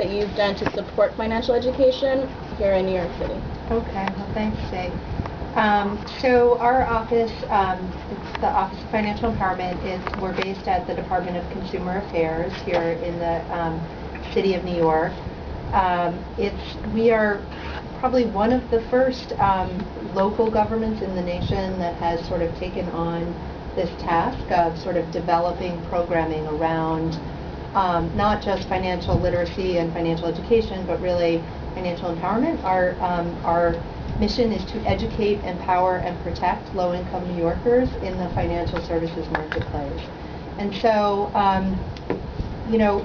that you've done to support financial education here in New York City. Okay, well, thanks, Jay. So our office, it's the Office of Financial Empowerment, we're based at the Department of Consumer Affairs here in the city of New York. We are probably one of the first local governments in the nation that has sort of taken on this task of sort of developing programming around not just financial literacy and financial education, but really financial empowerment. Our mission is to educate, empower, and protect low-income New Yorkers in the financial services marketplace. And so, you know,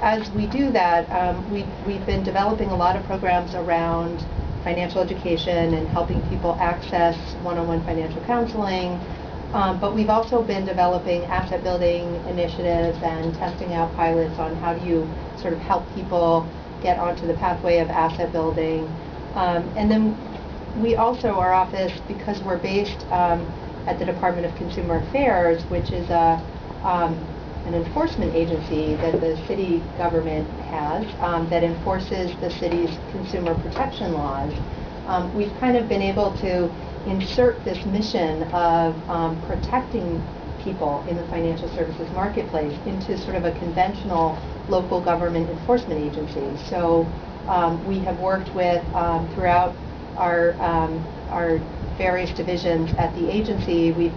as we do that, we've been developing a lot of programs around financial education and helping people access one-on-one financial counseling. But we've also been developing asset building initiatives and testing out pilots on how do you sort of help people get onto the pathway of asset building. And then we also, our office, because we're based at the Department of Consumer Affairs, which is an enforcement agency that the city government has that enforces the city's consumer protection laws, we've kind of been able to insert this mission of protecting people in the financial services marketplace into sort of a conventional local government enforcement agency. So we have worked with, throughout our various divisions at the agency, we've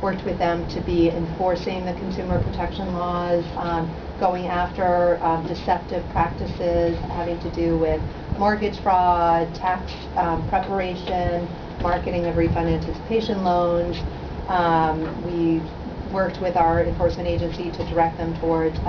worked with them to be enforcing the consumer protection laws, going after deceptive practices having to do with mortgage fraud, tax preparation, marketing of refund anticipation loans. We worked with our enforcement agency to direct them towards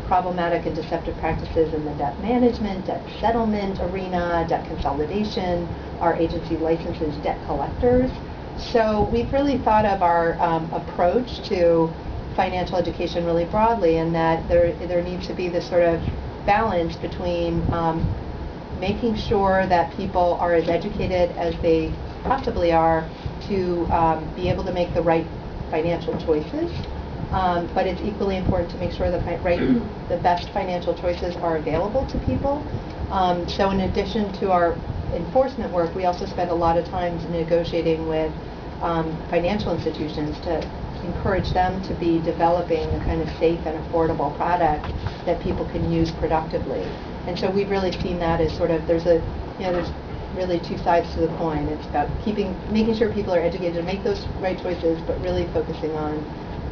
problematic and deceptive practices in the debt management, debt settlement arena, debt consolidation. Our agency licenses debt collectors. So we've really thought of our approach to financial education really broadly, and that there needs to be this sort of balance between making sure that people are as educated as they possibly are to be able to make the right financial choices. But it's equally important to make sure the best financial choices are available to people. So in addition to our enforcement work, we also spend a lot of time negotiating with financial institutions to encourage them to be developing a kind of safe and affordable product that people can use productively. And so we've really seen that as sort of, there's really two sides to the coin. It's about making sure people are educated to make those right choices, but really focusing on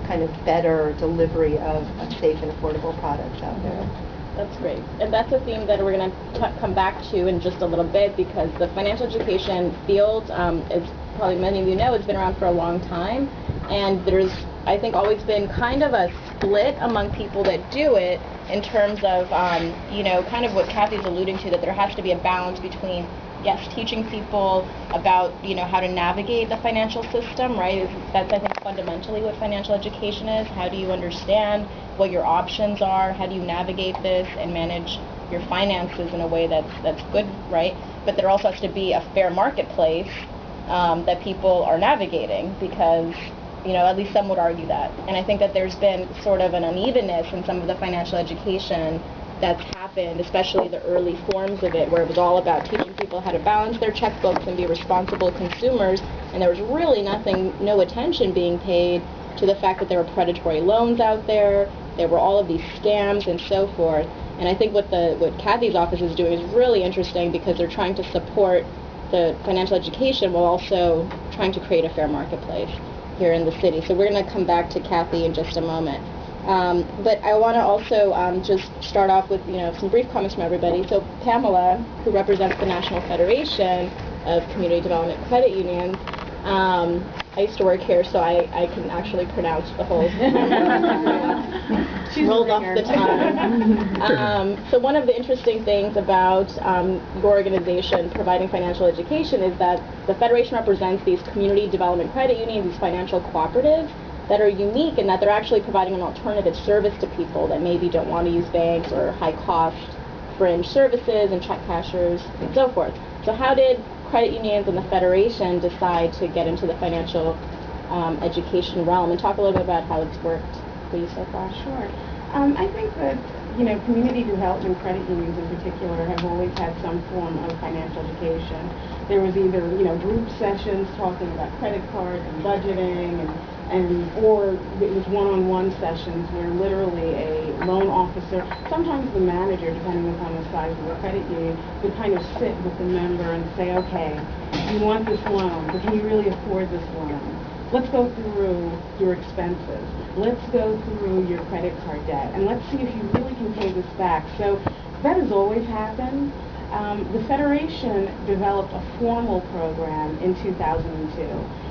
kind of better delivery of safe and affordable products out there. That's great. And that's a theme that we're going to come back to in just a little bit, because the financial education field, as probably many of you know, it's been around for a long time. And there's, I think, always been kind of a split among people that do it in terms of, you know, kind of what Kathy's alluding to, that there has to be a balance between, yes, teaching people about, you know, how to navigate the financial system, right? That's, I think, fundamentally what financial education is. How do you understand what your options are? How do you navigate this and manage your finances in a way that's good, right? But there also has to be a fair marketplace that people are navigating, because, you know, at least some would argue that. And I think that there's been sort of an unevenness in some of the financial education that's happened, especially the early forms of it, where it was all about teaching people how to balance their checkbooks and be responsible consumers, and there was really no attention being paid to the fact that there were predatory loans out there, there were all of these scams and so forth. And I think what Kathy's office is doing is really interesting, because they're trying to support the financial education while also trying to create a fair marketplace here in the city. So we're going to come back to Kathy in just a moment. But I want to also just start off with, you know, some brief comments from everybody. So Pamela, who represents the National Federation of Community Development Credit Unions, I used to work here, so I can actually pronounce the whole rolled off the tongue. So one of the interesting things about your organization providing financial education is that the Federation represents these community development credit unions, these financial cooperatives, that are unique in that they're actually providing an alternative service to people that maybe don't want to use banks or high-cost fringe services and check cashers and so forth. So how did credit unions and the Federation decide to get into the financial education realm? And talk a little bit about how it's worked for you so far. Sure. I think that you know, community development credit unions in particular have always had some form of financial education. There was either, you know, group sessions talking about credit cards and budgeting, or it was one-on-one sessions where literally a loan officer, sometimes the manager, depending upon the size of the credit union, would kind of sit with the member and say, okay, you want this loan, but can you really afford this loan? Let's go through your expenses. Let's go through your credit card debt, and let's see if you really can pay this back. So that has always happened. The Federation developed a formal program in 2002,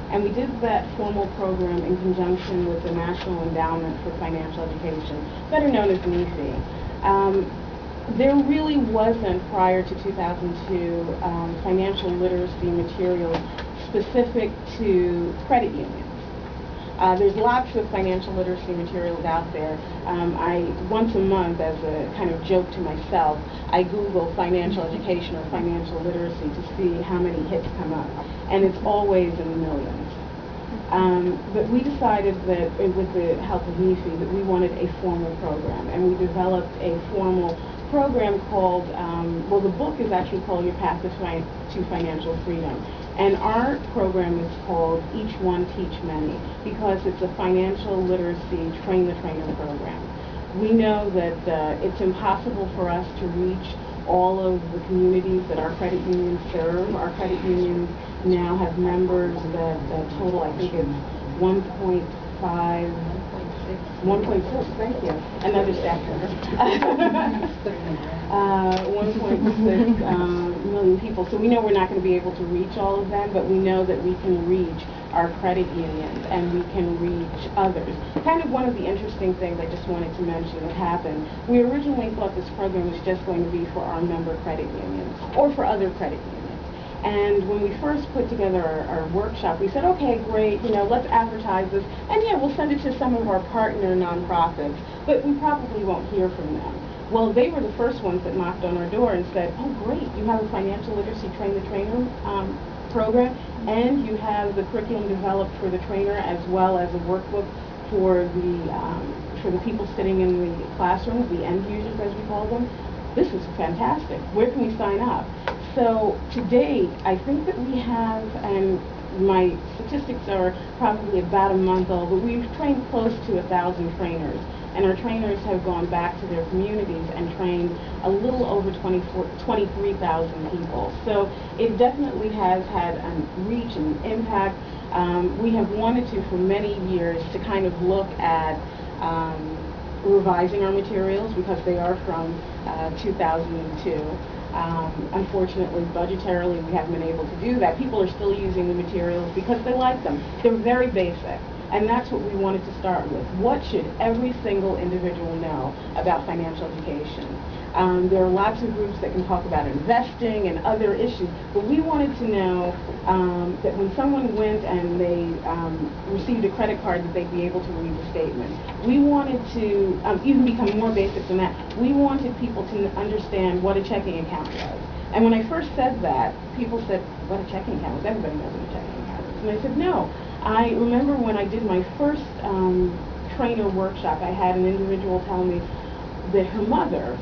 and we did that formal program in conjunction with the National Endowment for Financial Education, better known as NEFI. There really wasn't, prior to 2002, financial literacy materials specific to credit unions. There's lots of financial literacy materials out there. Once a month, as a kind of joke to myself, I Google financial education or financial literacy to see how many hits come up, and it's always in the millions. But we decided that, with the help of NEFI, that we wanted a formal program, and we developed a formal program called, well, the book is actually called Your Path to Financial Freedom. And our program is called Each One Teach Many, because it's a financial literacy train-the-trainer program. We know that it's impossible for us to reach all of the communities that our credit unions serve. Our credit unions now have members that total, I think it's 1.5, 1.6, thank you, another staff member. 1.6 million people. So we know we're not going to be able to reach all of them, but we know that we can reach our credit unions and we can reach others. Kind of one of the interesting things I just wanted to mention that happened, we originally thought this program was just going to be for our member credit unions or for other credit unions. And when we first put together our workshop, we said, okay, great, you know, let's advertise this, and yeah, we'll send it to some of our partner nonprofits, but we probably won't hear from them. Well, they were the first ones that knocked on our door and said, oh, great, you have a financial literacy train-the-trainer program, and you have the curriculum developed for the trainer as well as a workbook for the people sitting in the classrooms, the end users as we call them. This is fantastic. Where can we sign up? So to date, I think that we have, and my statistics are probably about a month old, but we've trained close to 1,000 trainers. And our trainers have gone back to their communities and trained a little over 23,000 people. So it definitely has had a reach and impact. We have wanted to, for many years, to kind of look at revising our materials because they are from 2002. Unfortunately, budgetarily, we haven't been able to do that. People are still using the materials because they like them. They're very basic. And that's what we wanted to start with. What should every single individual know about financial education? There are lots of groups that can talk about investing and other issues, but we wanted to know that when someone went and they received a credit card, that they'd be able to read the statement. We wanted to even become more basic than that. We wanted people to understand what a checking account was. And when I first said that, people said, what a checking account is? Everybody knows what a checking account is. And I said, no. I remember when I did my first trainer workshop, I had an individual tell me that her mother,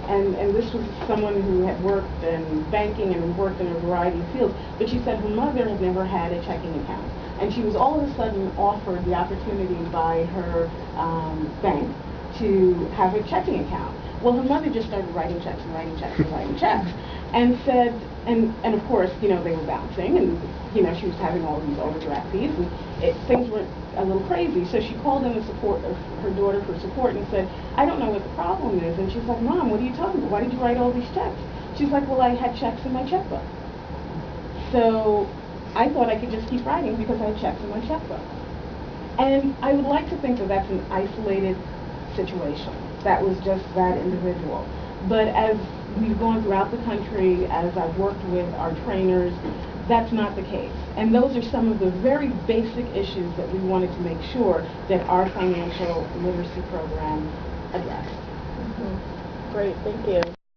and this was someone who had worked in banking and worked in a variety of fields, but she said her mother had never had a checking account. And she was all of a sudden offered the opportunity by her bank to have a checking account. Well, her mother just started writing checks and writing checks and writing checks, and said, and of course, you know, they were bouncing, and you know, she was having all of these overdraft fees, and things were a little crazy. So she called in the support of her daughter for support and said, I don't know what the problem is. And she's like, Mom, what are you talking about? Why did you write all these checks? She's like, well, I had checks in my checkbook. So I thought I could just keep writing because I had checks in my checkbook. And I would like to think that that's an isolated situation. That was just that individual. But as we've gone throughout the country, as I've worked with our trainers, that's not the case. And those are some of the very basic issues that we wanted to make sure that our financial literacy program addressed. Great, thank you.